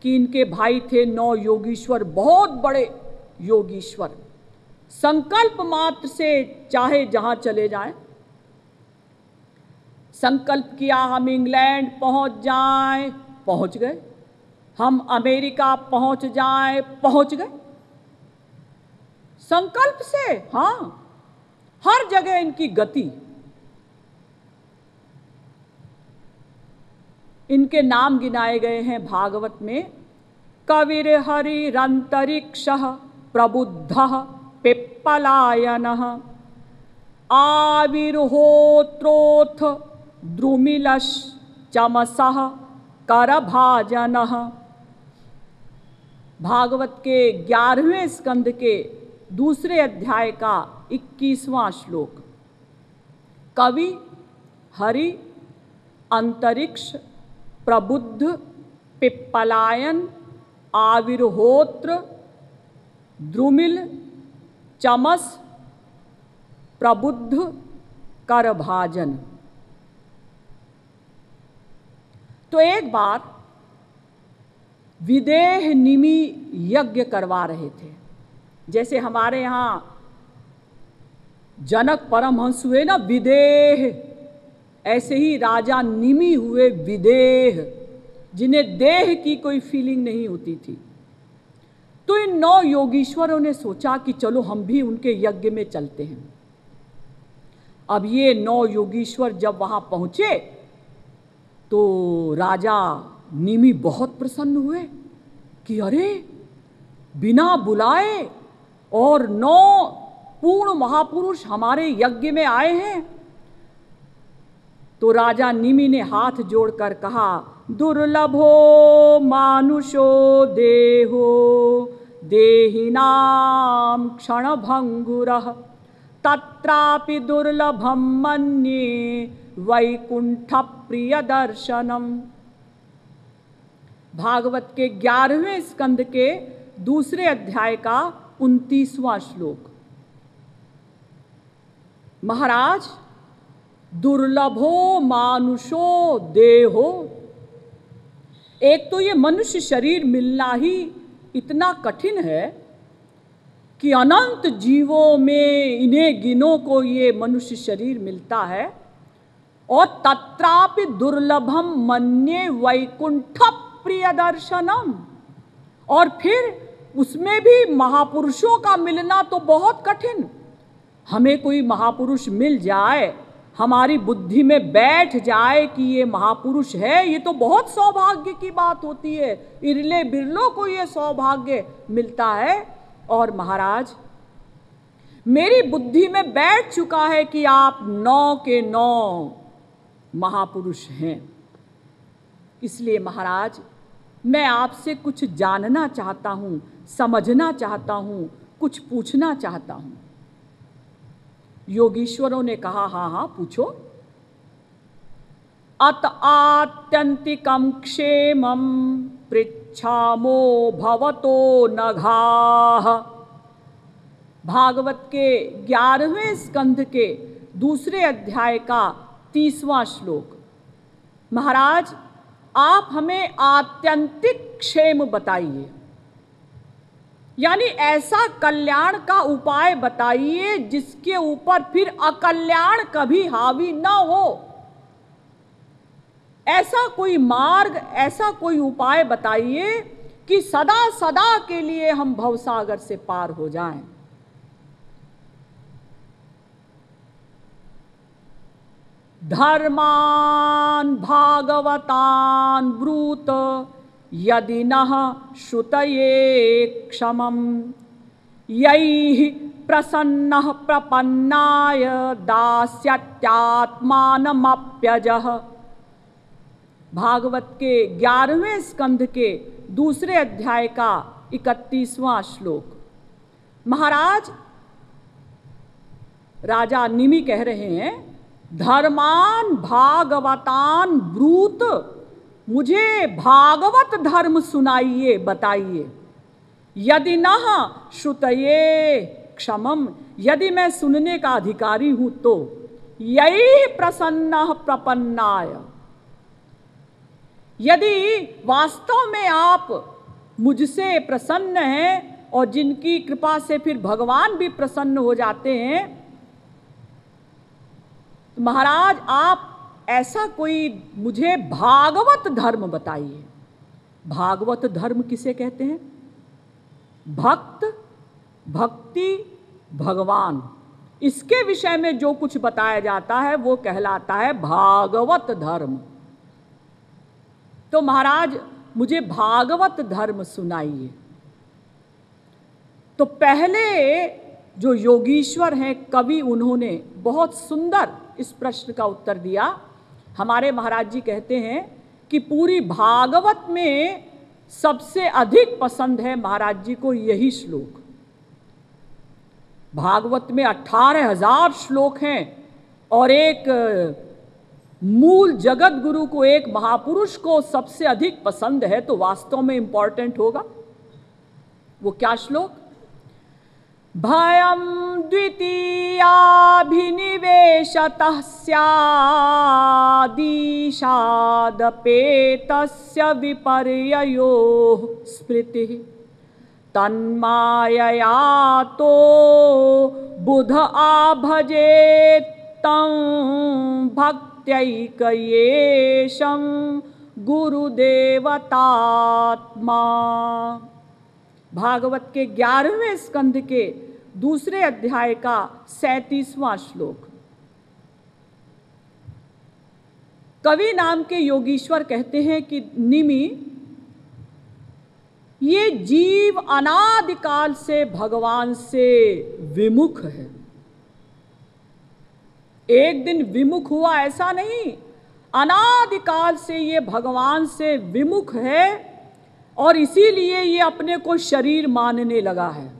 कि इनके भाई थे 9 योगीश्वर, बहुत बड़े योगीश्वर, संकल्प मात्र से चाहे जहां चले जाएं। संकल्प किया हम इंग्लैंड पहुंच जाएं, पहुंच गए। हम अमेरिका पहुंच जाएं, पहुंच गए। संकल्प से, हाँ, हर जगह इनकी गति। इनके नाम गिनाए गए हैं भागवत में। कविर हरिरंतरिक्षः प्रबुद्धः पिप्पलायनः आविर्होत्रोऽथ द्रुमिलश्चमसः करभाजनः। भागवत के 11वें स्कंद के दूसरे अध्याय का 21वां श्लोक। कवि, हरि, अंतरिक्ष, प्रबुद्ध, पिप्पलायन, आविर्होत्र, द्रुमिल, चमस, प्रबुद्ध, करभाजन। तो एक बार विदेह निमि यज्ञ करवा रहे थे। जैसे हमारे यहाँ जनक परमहंस हुए ना विदेह, ऐसे ही राजा निमि हुए विदेह, जिन्हें देह की कोई फीलिंग नहीं होती थी। तो इन 9 योगीश्वरों ने सोचा कि चलो हम भी उनके यज्ञ में चलते हैं। अब ये 9 योगीश्वर जब वहां पहुंचे तो राजा निमि बहुत प्रसन्न हुए कि अरे, बिना बुलाए और 9 पूर्ण महापुरुष हमारे यज्ञ में आए हैं। तो राजा निमि ने हाथ जोड़कर कहा, दुर्लभो मानुषो देहो देहिनाम क्षणभंगुरः तत्रापि दुर्लभम मन्ये वैकुंठ प्रिय दर्शनम। भागवत के 11वें स्कंद के दूसरे अध्याय का 29वां श्लोक। महाराज, दुर्लभो मानुषो देहो, एक तो ये मनुष्य शरीर मिलना ही इतना कठिन है कि अनंत जीवों में इन्हें गिनों को ये मनुष्य शरीर मिलता है। और तत्रापि दुर्लभम मन्ये वैकुंठ प्रिय दर्शनम, और फिर उसमें भी महापुरुषों का मिलना तो बहुत कठिन। हमें कोई महापुरुष मिल जाए, हमारी बुद्धि में बैठ जाए कि ये महापुरुष है, ये तो बहुत सौभाग्य की बात होती है। इरले बिरलों को ये सौभाग्य मिलता है। और महाराज, मेरी बुद्धि में बैठ चुका है कि आप 9 के 9 महापुरुष हैं। इसलिए महाराज, मैं आपसे कुछ जानना चाहता हूं, समझना चाहता हूं, कुछ पूछना चाहता हूं। योगीश्वरों ने कहा, हाँ हाँ पूछो। अत आत्यंतिकम क्षेमम पृच्छामो भवतो नघाः। भागवत के 11वें स्कंध के दूसरे अध्याय का 30वां श्लोक। महाराज, आप हमें आत्यंतिक क्षेम बताइए, यानी ऐसा कल्याण का उपाय बताइए जिसके ऊपर फिर अकल्याण कभी हावी न हो। ऐसा कोई मार्ग, ऐसा कोई उपाय बताइए कि सदा सदा के लिए हम भवसागर से पार हो जाएं। धर्मान भागवतान ब्रूत यदि नः श्रुतये क्षमं यैः प्रसन्नः प्रपन्नाय दास्यत्यात्मानमप्यजः। भागवत के 11वें स्कंध के दूसरे अध्याय का 31वां श्लोक। महाराज, राजा निमि कह रहे हैं, धर्मान भागवतान ब्रूत, मुझे भागवत धर्म सुनाइए, बताइए। यदि नः श्रुतये क्षमम, यदि मैं सुनने का अधिकारी हूं तो। यैः प्रसन्नः प्रपन्नाय, यदि वास्तव में आप मुझसे प्रसन्न हैं और जिनकी कृपा से फिर भगवान भी प्रसन्न हो जाते हैं, तो महाराज आप ऐसा कोई मुझे भागवत धर्म बताइए। भागवत धर्म किसे कहते हैं? भक्त, भक्ति, भगवान, इसके विषय में जो कुछ बताया जाता है वो कहलाता है भागवत धर्म। तो महाराज मुझे भागवत धर्म सुनाइए। तो पहले जो योगीश्वर हैं कवि, उन्होंने बहुत सुंदर इस प्रश्न का उत्तर दिया। हमारे महाराज जी कहते हैं कि पूरी भागवत में सबसे अधिक पसंद है महाराज जी को यही श्लोक। भागवत में 18,000 श्लोक हैं और एक मूल जगत गुरु को, एक महापुरुष को सबसे अधिक पसंद है तो वास्तव में इंपॉर्टेंट होगा। वो क्या श्लोक? भयं द्वितीयाभिनिवेशतः स्यादीशादपेतस्य विपर्ययोः स्मृतिः तन्मायया तो बुध आभजेत् तं भक्त्यैकयेशं गुरुदेवतात्मा। भागवत के 11वें स्कंध के दूसरे अध्याय का 37वां श्लोक। कवि नाम के योगीश्वर कहते हैं कि निमि, ये जीव अनादिकाल से भगवान से विमुख है। एक दिन विमुख हुआ ऐसा नहीं, अनादिकाल से ये भगवान से विमुख है और इसीलिए ये अपने को शरीर मानने लगा है,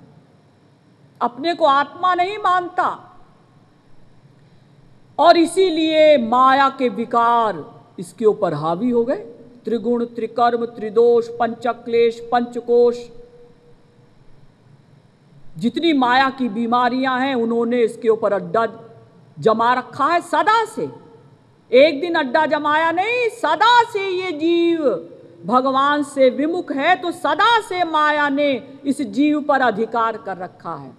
अपने को आत्मा नहीं मानता। और इसीलिए माया के विकार इसके ऊपर हावी हो गए। त्रिगुण, त्रिकर्म, त्रिदोष, पंचक्लेश, पंचकोश, जितनी माया की बीमारियां हैं उन्होंने इसके ऊपर अड्डा जमा रखा है सदा से। एक दिन अड्डा जमाया नहीं, सदा से ये जीव भगवान से विमुख है तो सदा से माया ने इस जीव पर अधिकार कर रखा है।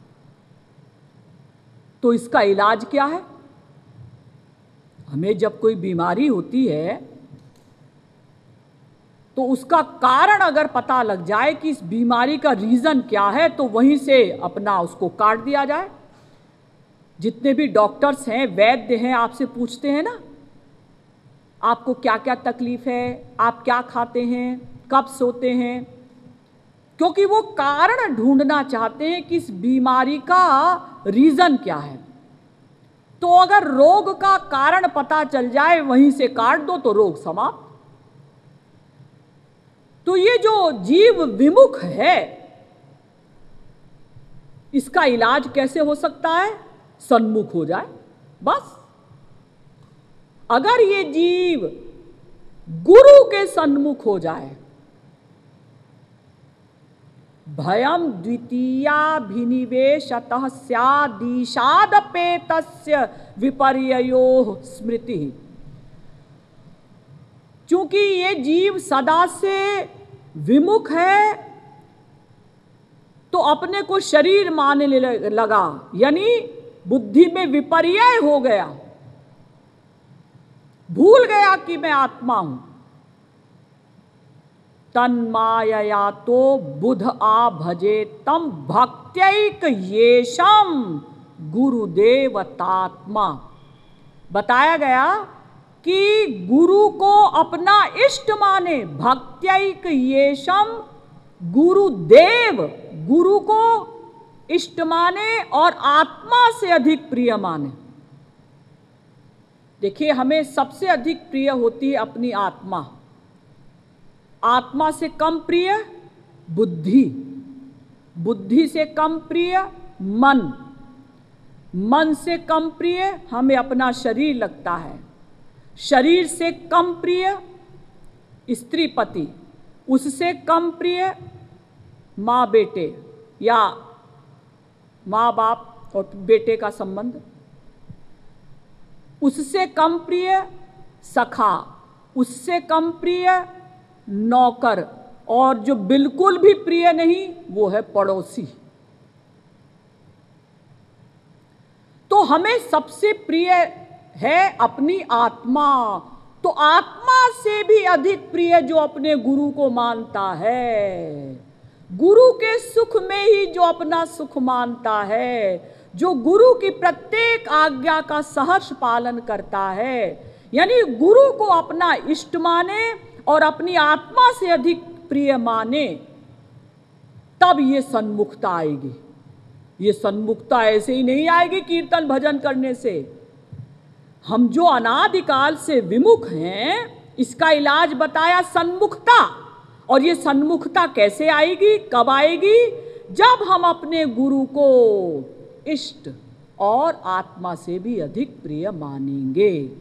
तो इसका इलाज क्या है? हमें जब कोई बीमारी होती है तो उसका कारण अगर पता लग जाए कि इस बीमारी का रीजन क्या है तो वहीं से अपना उसको काट दिया जाए। जितने भी डॉक्टर्स हैं, वैद्य हैं, आपसे पूछते हैं ना आपको क्या क्या तकलीफ है, आप क्या खाते हैं, कब सोते हैं, क्योंकि वो कारण ढूंढना चाहते हैं कि इस बीमारी का रीजन क्या है। तो अगर रोग का कारण पता चल जाए वहीं से काट दो तो रोग समाप्त। तो ये जो जीव विमुख है इसका इलाज कैसे हो सकता है? सन्मुख हो जाए बस। अगर ये जीव गुरु के सन्मुख हो जाए, भयं द्वितीयाभिनिवेशतः स्यादीशादपेतस्य विपर्ययोः स्मृतिः। चूंकि ये जीव सदा से विमुख है तो अपने को शरीर मानने लगा, यानी बुद्धि में विपर्य हो गया, भूल गया कि मैं आत्मा हूं। तन्मायया तो बुध आ भजे तम भक्त्यैक येषम गुरुदेवतात्मा। बताया गया कि गुरु को अपना इष्ट माने, भक्त्यैक येषम गुरुदेव, गुरु को इष्ट माने और आत्मा से अधिक प्रिय माने। देखिए, हमें सबसे अधिक प्रिय होती है अपनी आत्मा। आत्मा से कम प्रिय बुद्धि, बुद्धि से कम प्रिय मन, मन से कम प्रिय हमें अपना शरीर लगता है, शरीर से कम प्रिय स्त्री पति, उससे कम प्रिय माँ बेटे या माँ बाप और बेटे का संबंध, उससे कम प्रिय सखा, उससे कम प्रिय नौकर, और जो बिल्कुल भी प्रिय नहीं वो है पड़ोसी। तो हमें सबसे प्रिय है अपनी आत्मा। तो आत्मा से भी अधिक प्रिय जो अपने गुरु को मानता है, गुरु के सुख में ही जो अपना सुख मानता है, जो गुरु की प्रत्येक आज्ञा का सहर्ष पालन करता है, यानी गुरु को अपना इष्ट माने और अपनी आत्मा से अधिक प्रिय माने, तब ये सन्मुखता आएगी। ये सन्मुखता ऐसे ही नहीं आएगी कीर्तन भजन करने से। हम जो अनादिकाल से विमुख हैं, इसका इलाज बताया सन्मुखता। और ये सन्मुखता कैसे आएगी, कब आएगी? जब हम अपने गुरु को इष्ट और आत्मा से भी अधिक प्रिय मानेंगे।